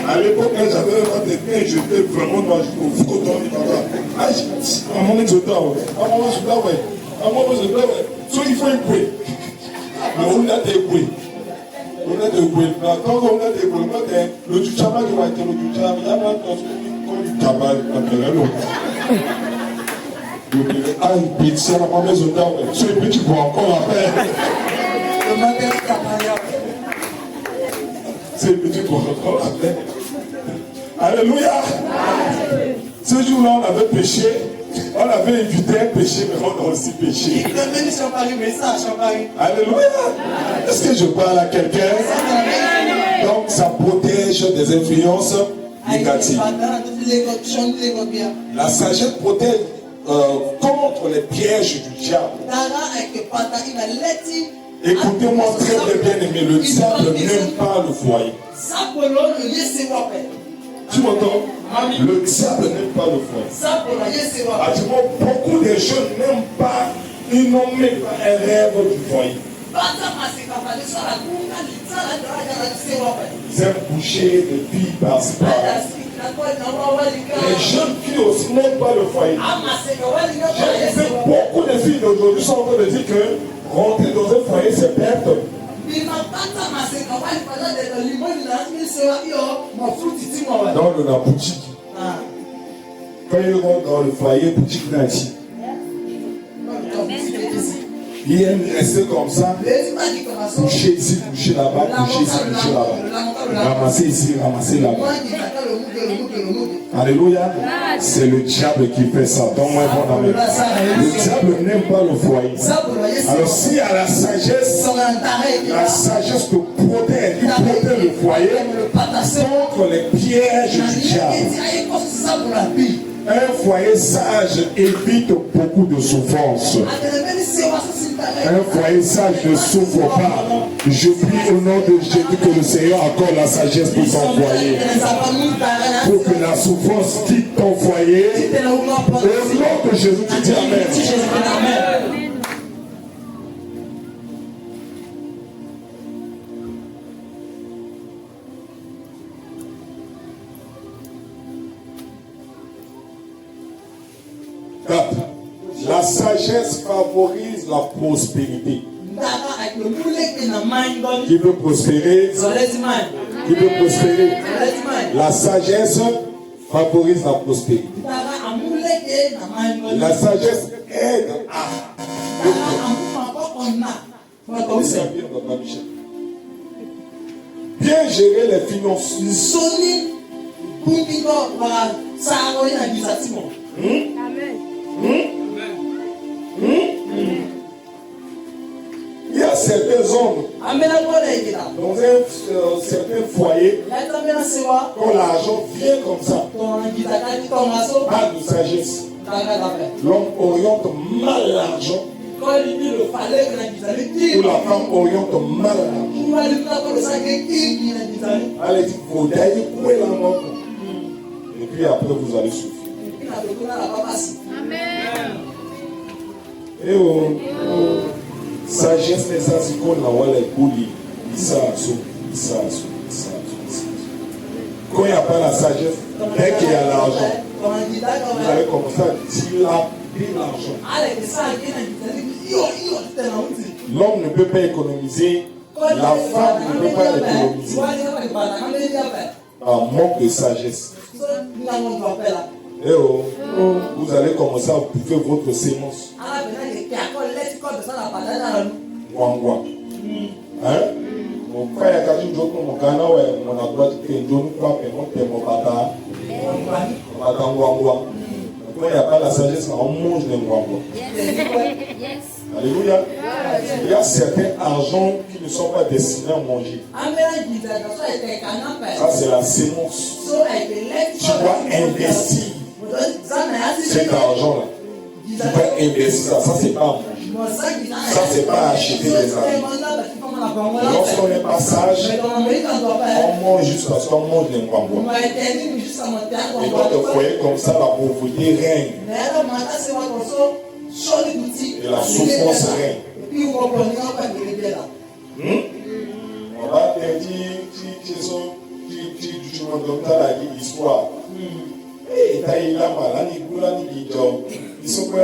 À l'époque, quand j'avais 21, j'étais vraiment dans le coton du papa. À mon exotant, à mon exotant, ouais. À mon exotant, ouais. So il faut écouter. Mais on a des couilles. On a des couilles. Quand on a des couilles, le tuchama qui va être le tuchama, il y a pas de cabal, ah, une pizza, la maman exotant, ouais. So il peut tu bois encore après. Le matin, c'est le petit bois encore après. Alléluia. Ce jour-là, on avait péché. On avait évité un péché, mais on a aussi péché. Alléluia. Est-ce que je parle à quelqu'un? Donc, ça protège des influences négatives. La sagesse protège contre les pièges du diable. Écoutez-moi très bien aimé, le diable n'aime pas le foyer. Tu m'entends? Le diable n'aime pas le foyer. Beaucoup de jeunes n'aiment pas, ils n'ont même pas un rêve du foyer. Ils aiment bouger de filles par-ci par-là. Les jeunes filles aussi n'aiment pas le foyer. J'ai vu beaucoup de filles d'aujourd'hui sont en train de dire que rentrer dans un foyer c'est perte. Dans la boutique. Quand ils rentrent dans le foyer, boutique là ici. Ils aiment rester comme ça. Coucher ici, coucher là-bas, coucher ici, coucher là-bas. Ramasser ici, ramasser là-bas. Alléluia. C'est le diable qui fait ça. Donne-moi un bon amen. Le diable n'aime pas le foyer. Alors s'il y a la sagesse te protège. Il protège le foyer contre les pièges du diable. Un foyer sage évite beaucoup de souffrance. Un foyer sage ne souffre pas. Je prie au nom de Jésus que le Seigneur accorde la sagesse pour ton foyer. Pour que la souffrance quitte ton foyer. Au nom de Jésus, tu dis Amen. La sagesse favorise la prospérité. Qui veut prospérer? Qui veut prospérer? La sagesse favorise la prospérité. La sagesse aide à bien gérer les finances. Il y a certains hommes dans un certain foyer, quand l'argent vient comme ça, pas de sagesse. L'homme oriente mal l'argent. Ou la femme oriente mal l'argent. Elle dit, vous d'ailleurs, où est la mort? Et puis après, vous allez souffrir. Amen. Et sagesse les asicons la wala kouli ça. Quand il n'y a pas la sagesse, dès qu'il y a l'argent, vous allez commencer à dilapider l'argent. L'homme ne peut pas économiser, la femme ne peut pas économiser. Un manque de sagesse. Et vous allez commencer à bouffer votre sémence. Wangwa. Hein? Mon frère, quand je dis que mon Ghana, mon adroit, je ne crois pas que mon bata. Wangwa. Quand il n'y a pas la sagesse, on mange les wangwa. Alléluia. Il y a certains argents qui ne sont pas destinés à manger. Ça, c'est la sémence. Tu dois investir cet argent-là. Tu dois investir ça. Ça, c'est pas à manger. Ça, c'est pas à acheter des habits. Lorsqu'on est pas sage, on mange juste parce qu'on mange les mwangwa. Et dans le foyer comme ça, la pauvreté règne. Et la souffrance règne. On va te dire, comme ça, la histoire. Et t'as eu la malle, il a dit job. Ils sont pas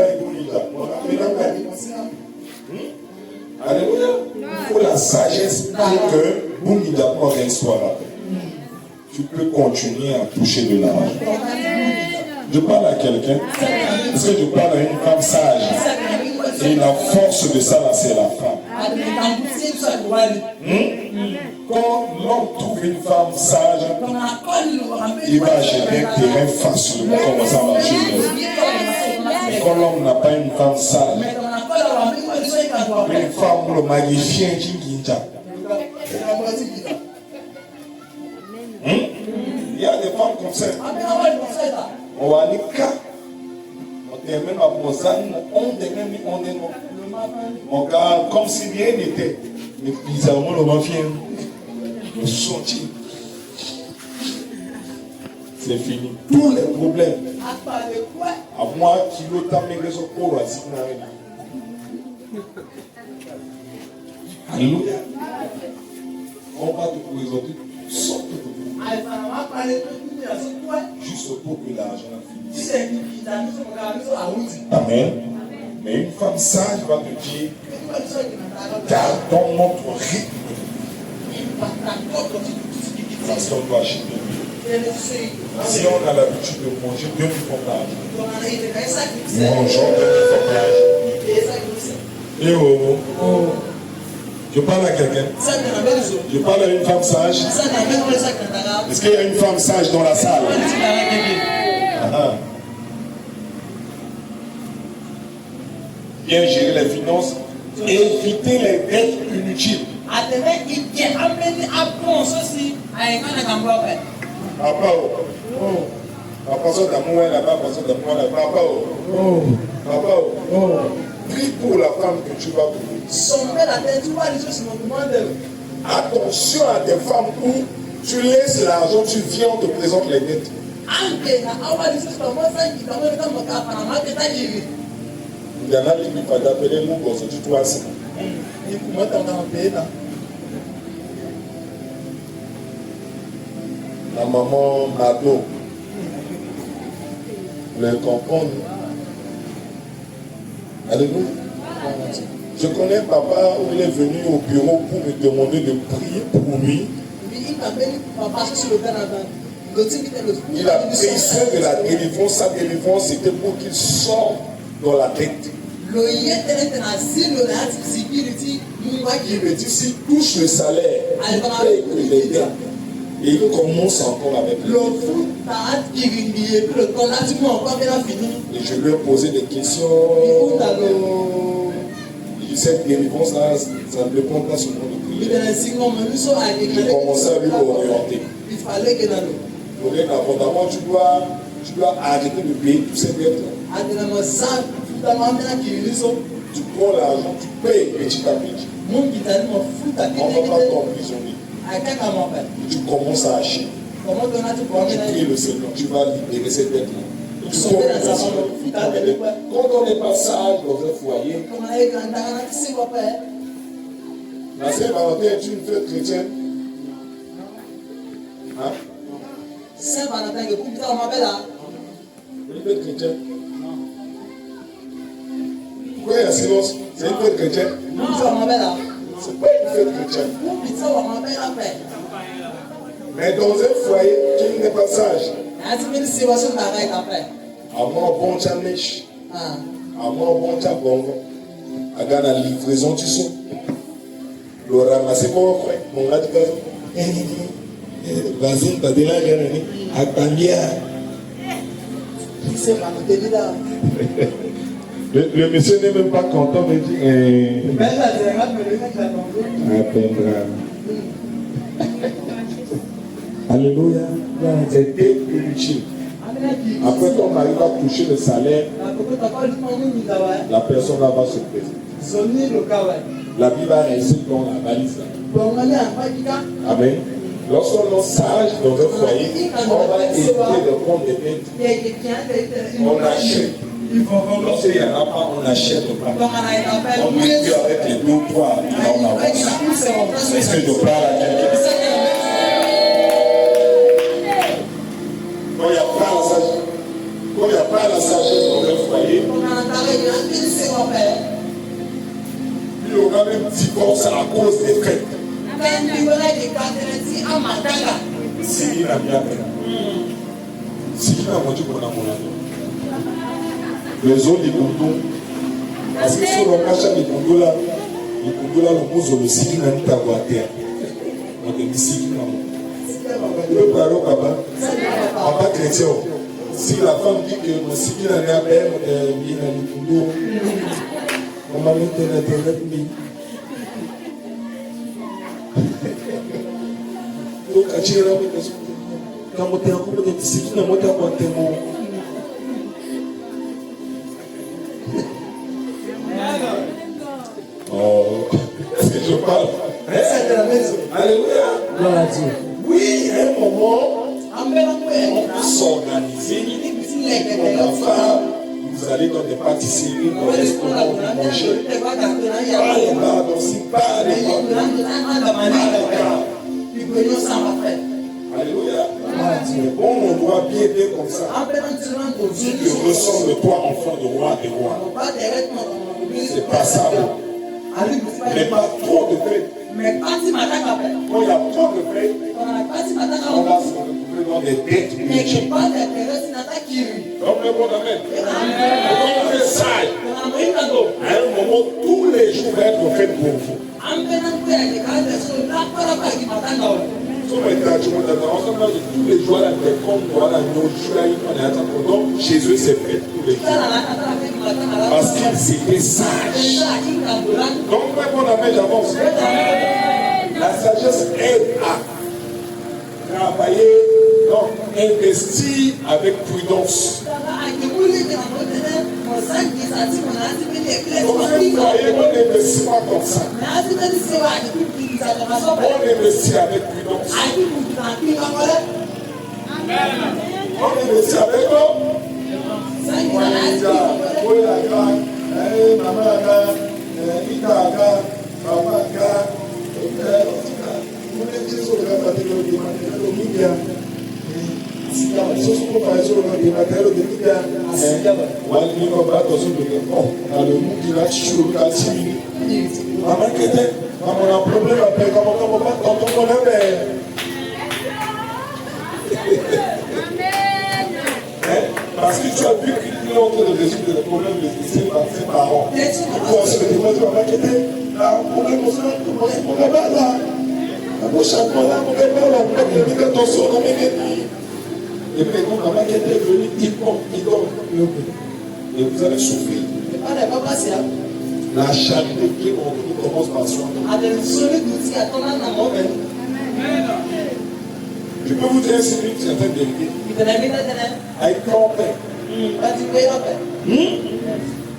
Alléluia. Il faut la sagesse pour que Bungi d'abord soit là. Tu peux continuer à toucher de l'argent. Je parle à quelqu'un. Parce que je parle à une femme sage. Et la force de ça, là, c'est la femme. Quand l'homme trouve une femme sage, il va acheter un terrain facilement. Comment ça marche? Quand l'homme n'a pas une femme sage, une femme, le magicien, il y a des femmes comme ça. On va aller cas. On termine à Mozane, on termine, on est on garde comme si rien n'était. Mais bizarrement, le mafia, le sorti. C'est fini. Tous les problèmes. À moi, qui le temps, mais les autres, pour Alléluia. On va te présenter sorte de juste pour que l'argent finisse. Amen. Mais une femme sage va te dire, gardons notre rythme. Parce qu'on doit acheter. Si on a l'habitude de manger 2 fois par jour, mangeons 2 fois par jour. Et oh. Je parle à quelqu'un. Je parle à une femme sage. Est-ce qu'il y a une femme sage dans la salle? Bien gérer les finances. Éviter les dettes inutiles. Prie pour la femme que tu vas trouver. Attention à des femmes où tu laisses l'argent, tu viens, on te présente les dettes. Il y en a qui vont t'appeler mon gosse, tu dois ça. La maman Mado, le comprendre. Alléluia. Je connais papa où il est venu au bureau pour me demander de prier pour lui. Il a pris soin de la délivrance. Sa délivrance, c'était pour qu'il sorte dans la dette. Il me dit, s'il touche le salaire, il paye les dettes. Et il commence encore avec lui. Et je lui ai posé des questions. Et cette délivrance-là, ça ne dépend pas seulement de prière. J'ai commencé à lui orienter. Abondamment, tu dois arrêter de payer tous ces dettes-là. Tu prends l'argent, tu payes petit à petit. On ne va pas t'emprisonner. Tu commences à acheter. Tu pries le Seigneur, tu vas libérer cette dette-là. Quand on n'est pas sage dans un foyer, la Saint-Valentin est une fête chrétienne. Hein? Saint-Valentin, une fête chrétienne. Pourquoi il y a silence? C'est une fête chrétienne. C'est pas une fête chrétienne. Mais dans un foyer qui n'est pas sage, à moi, bon tchamèche, à moi, bon tchabongo, à la livraison du son, le ramasser pour mon gars du gazon, vas-y, t'as déjà gagné, à Tangia. Le monsieur n'est même pas content, mais dit Alléluia. C'était inutile. Après, ton mari va toucher le salaire, la personne là va se présenter. La Bible va rester dans la valise là. Amen. Lorsqu'on est sage dans un foyer, on va éviter de prendre des dettes. On achète. Lorsqu'il n'y en a pas, on n'achète pas. On met plus avec les 2 ou 3 on avance. Est-ce que je parle à quelqu'un? sagesse dans le foyer. Il y aura même divorce à cause des fêtes. Si il a bien fait. Si il a mangé pour la monnaie. Les autres, les condons. Parce que sur le cacha, les condons là, le mousse, le siki n'a pas à terre. Donc, il siki n'a pas. Le parent, papa chrétien. Si la femme dit que mon siki n'a pas bien, il a les condons. On m'a mis de l'internet. Donc, quand on est en couple de siki, n'a pas à terre. Oh, est-ce que je parle? Alléluia. Oui, à un moment, on peut s'organiser. Pour la femme, vous allez dans des pâtisseries, dans des restaurants, vous mangez. Pas les bars, donc si pas les bars. Alléluia. Bon, on doit bien être comme ça. Tu ressembles de toi, enfant de roi des rois. C'est pas ça. Mais pas trop de fêtes. Quand il y a trop de fêtes, on va se retrouver dans des dettes multiples. Donc le bon amen. On fait ça. À un moment, tous les jours vont être faits pour vous. Tous les jours, chez eux, c'est fait tous les jours. Parce qu'ils étaient sages. Donc, mon ami, j'avance. La sagesse aide à travailler, donc investir avec prudence. Donc, vous voyez, on n'investit pas comme ça. On investit avec prudence. On investit avec parce que tu as vu qu'il est en train de résoudre le problème de ses parents. Pourquoi on se demande de m'inquiéter? Là, on problème comme ça, on va là. La bouche à moi, là, on va là, on va faire attention, on va mettre. Et puis, quand on va m'inquiéter, il dort. Et vous allez souffrir. La charité qui commence par soi. Je peux vous dire une certaine vérité. Avec grand-père.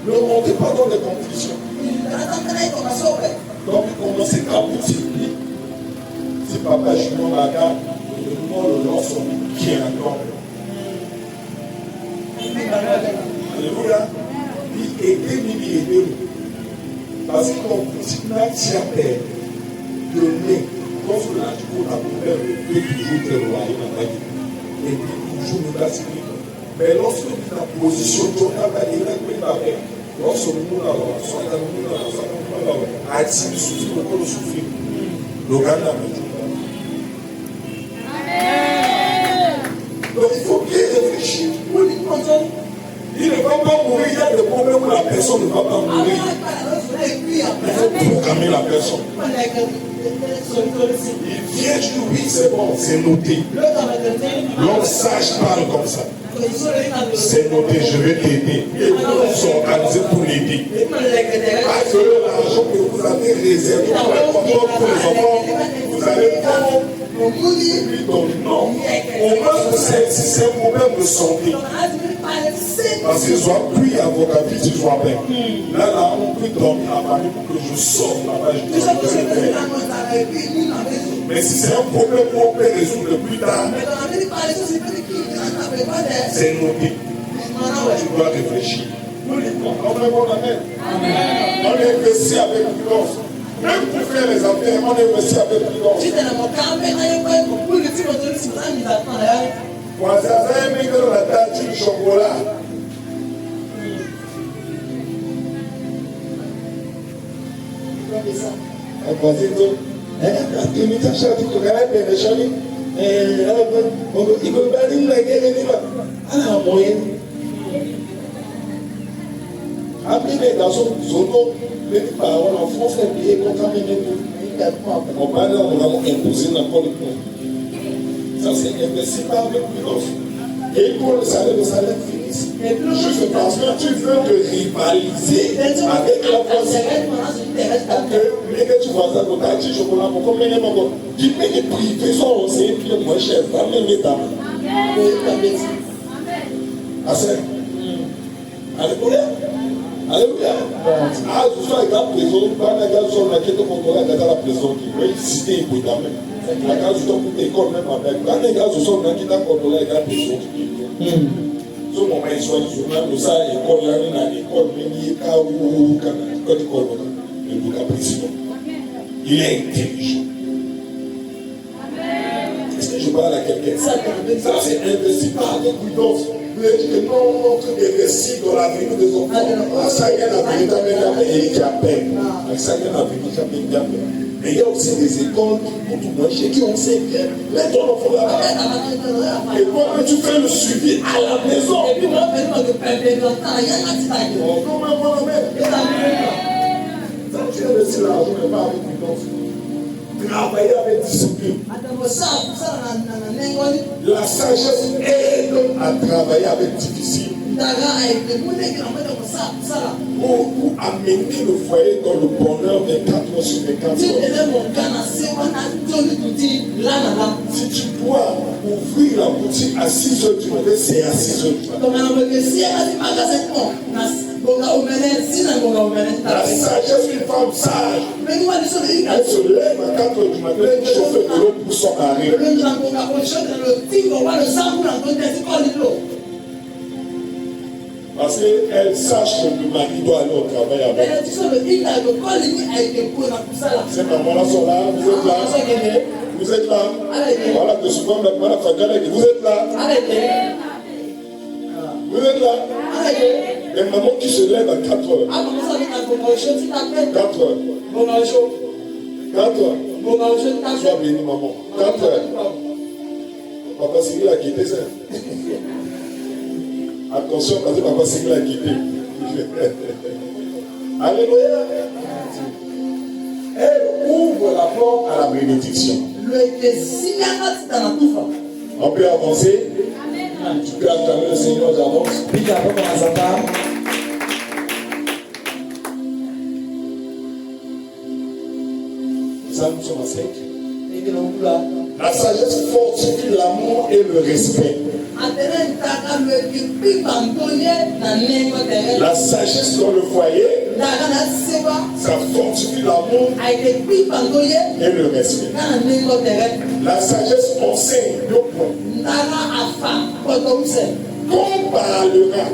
Ne montez pas dans les confusions. Donc, il commençait à multiplier. Si papa je suis dans la gare, le nom le lance qui est un grand-père. Alléluia. Il aidait. Parce que quand vous n'avez de nez, quand vous l'avez pour la poubelle, vous pouvez toujours te loyer dans la vie. Et puis toujours nous l'assurer. Mais lorsque vous êtes en position, vous avez dit que vous avez lorsque nous l'avons, soit dans le monde, a-t-il souffert, beaucoup de souffrir. Le gars n'a pas dit. Donc il faut bien réfléchir. Il ne va pas mourir, il y a des problèmes où la personne ne va pas mourir. Il faut programmer la personne. Il vient du oui, c'est bon, c'est noté. L'homme sage parle comme ça. C'est noté, je vais t'aider. Et vous s'organisez pour l'aider. Parce que l'argent que vous avez réservé pour les enfants, vous allez prendre. Non. Au moins, c'est un problème de santé. Parce qu'ils ont appris à votre vie, ils ont appris. Là, on peut dormir à Paris pour que je sorte là-bas. Mais si c'est un problème qu'on peut résoudre plus tard, c'est noté. Tu dois réfléchir. On investit avec prudence. Même pour faire les affaires, on investit avec prudence. Voisin, la tâche du chocolat. Après les garçons, les parents en France, les pays contaminés, on va vraiment imposer n'importe quoi. Ça, c'est impossible avec l'offre. Et pour le salaire finisse. Juste parce que tu veux te rivaliser avec la voisine. Mais que tu vois ça, tu as dit chocolat, comme les gens qui paient les privés sont aussi plus moins chers. Ça même les dames. Alléluia. Alléluia. Ah, je suis avec la prison. Quand les gars sont là, qui te contrôlent à la prison, qui veulent citer les bouts d'âme. La gars sont pour l'école même avec. Quand les gars sont là, qui t'ont contrôlé à la prison, ce moment, ils sont là, nous ça, l'école, là, l'école, mais il y a où, quand l'école, le bouc président. Il est intelligent. Est-ce que je parle à quelqu'un? Ça, c'est investi par des prudence. Vous avez dit que non, notre récit dans l'avenir des enfants. Ça, il y a l'avenir qui appelle. Ça, il y a l'avenir qui appelle. Mais il y a aussi des écoles pour tout manger qui ont sait bien. Mets ton enfant là-bas. Et toi, tu fais le suivi à la maison. Et puis, moi, je fais le ça, tu investis l'argent, mais pas avec prudence. Travailler avec discipline. La sagesse aide à travailler avec difficile. Pour amener le foyer dans le bonheur 24 heures sur 24 heures. Si tu dois ouvrir la boutique à 6 heures du matin, c'est à 6 heures du matin. La sagesse d'une femme sage, elle se lève à 4 heures du matin pour chauffer de l'eau pour son mari. Parce qu'elle sache que le mari doit aller au travail avec. Ces mamans-là sont là, vous êtes là. Vous êtes là. Voilà, de souvent, vous êtes là. Vous êtes là. Les mamans qui se lèvent à 4 heures. 4 heures. 4 heures. Sois béni, maman. 4 heures. Papa Sigil a quitté ça. Attention, parce que Papa Sigil a quitté. Alléluia. Elle ouvre la porte à la bénédiction. On peut avancer. Tu peux acclamer le Seigneur, j'avance. Ça, nous sommes à 5. La sagesse fortifie l'amour et le respect. La sagesse dans le foyer, ça fortifie l'amour et le respect. La sagesse enseigne deux points. Qu'on parlera.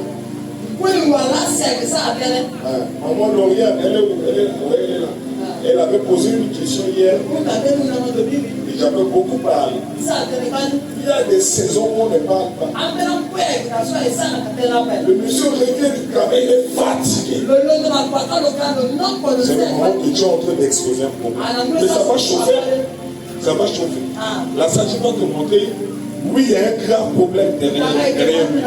Maman Lauriane, elle est là. Elle avait posé une question hier. Et j'avais beaucoup parlé. Il y a des saisons où on ne parle pas. Le monsieur revient du travail, il est fatigué. C'est le moment que Dieu est en train d'exposer un problème. Mais ça va chauffer. Ça va chauffer. La sagesse va te montrer. Oui, il y a un grave problème derrière lui.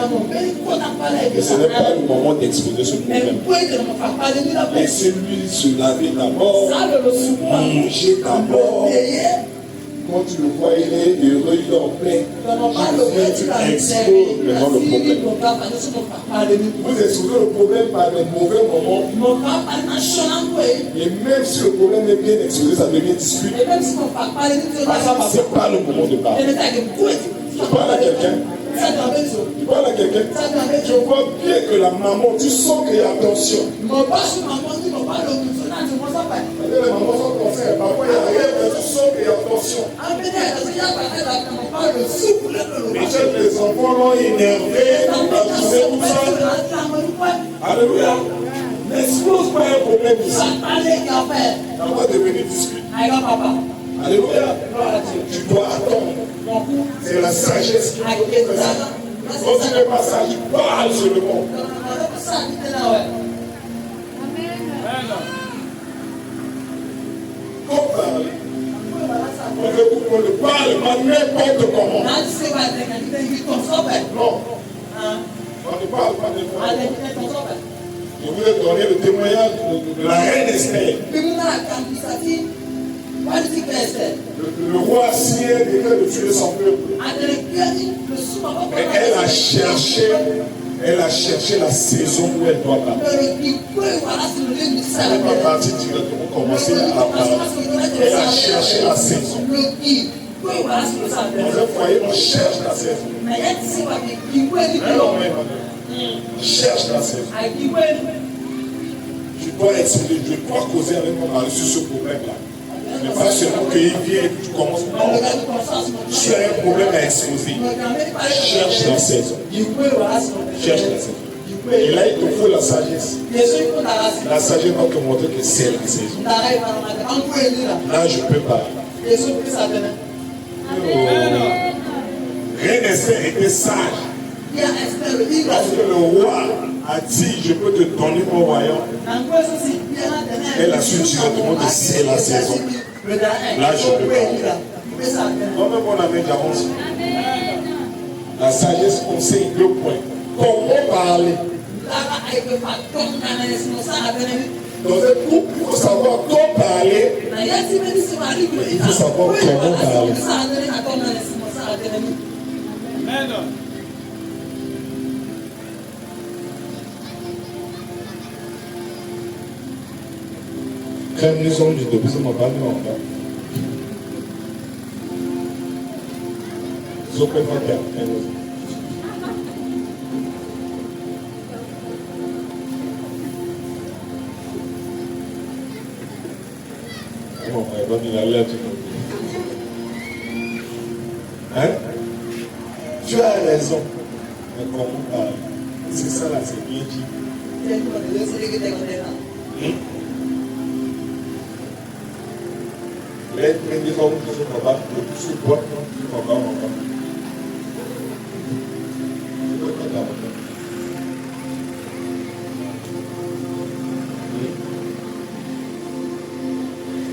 Et ce n'est pas le moment d'exposer ce problème. Laissez-lui se laver d'abord, manger d'abord. Quand tu le vois, il est heureux, il est en paix. Tu exposes maintenant le problème. Vous exposez le problème par des mauvais moments. Et même si le problème est bien exposé, ça devient discute. Ce n'est pas le moment de parler. Tu parles à quelqu'un. Tu parles à quelqu'un. Tu vois bien que la maman, tu sens qu'il y a attention. Les mamans sont conseillées. Parfois, il y a rien, mais tu sens qu'il y a attention. Les enfants l'ont énervé. Alléluia. N'explose pas un problème ici. Ça va devenir discute. Alléluia. Tu dois attendre. C'est la sagesse qui fait ça. Quand tu n'es pas sage, parle seulement. On ne parle pas n'importe comment. Non. On ne parle pas de ça. Je voulais donner le témoignage de la reine Esther. Le roi Assyrien déclare de tuer son peuple. Mais elle a cherché la saison où elle doit partir. Elle n'est pas partie directement commencer à parler. Elle a cherché la saison. Dans un foyer, on cherche la saison. On cherche la saison. Je dois expliquer, je dois causer avec mon mari sur ce problème-là. Ce n'est pas seulement qu'il vient et que tu commences. Non. Tu as un problème à exposer. Cherche la saison. Cherche la saison. Et là, il te faut la sagesse. La sagesse va te montrer que c'est la saison. Là, je peux parler. Reine Esther était sage. Parce que le roi a dit, je peux te donner mon royaume. Elle a su directement que c'est la saison. Là, je peux parler. Comme mon ami j'avance. La sagesse conseille 2 points. Comment parler? Dans un couple, il faut savoir comment parler. Il faut savoir comment parler. Amen. Quand nous sommes de plus en plus en bas. Je peux pas faire. Bon, elle va nous la lettre. Hein? Tu as raison. Mais comment parler? C'est ça là, c'est bien dit. Les femmes qui sont là-bas, le plus se boit, qui sont là-bas.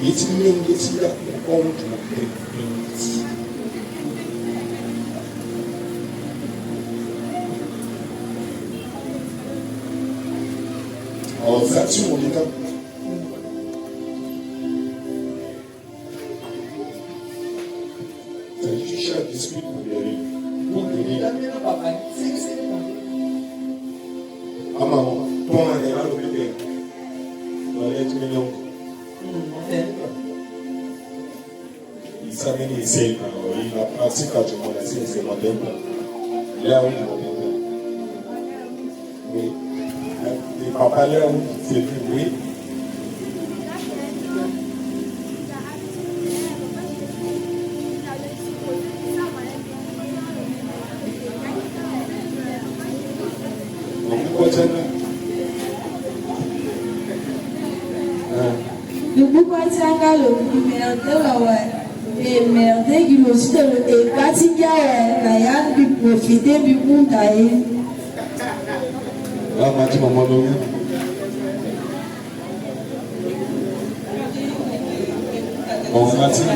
Il dit, alors, ça, tu m'en dis. Discute pour guérir. Pour guérir. Ah maman, toi, on est là le bébé. On est mignon. Il s'amène ici, il a pratique à tout le monde, c'est moderne. Là où il est oui. Et papa, là où c'est lui, oui. Le Bukwatianga le merde et merde qui me suit et Katia Nayan bi profiter du Bundaï. Là, ma dit maman Loya. Bon, ma dit.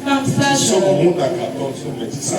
Femme sage. Sur le monde à 14, sur le 10 ans.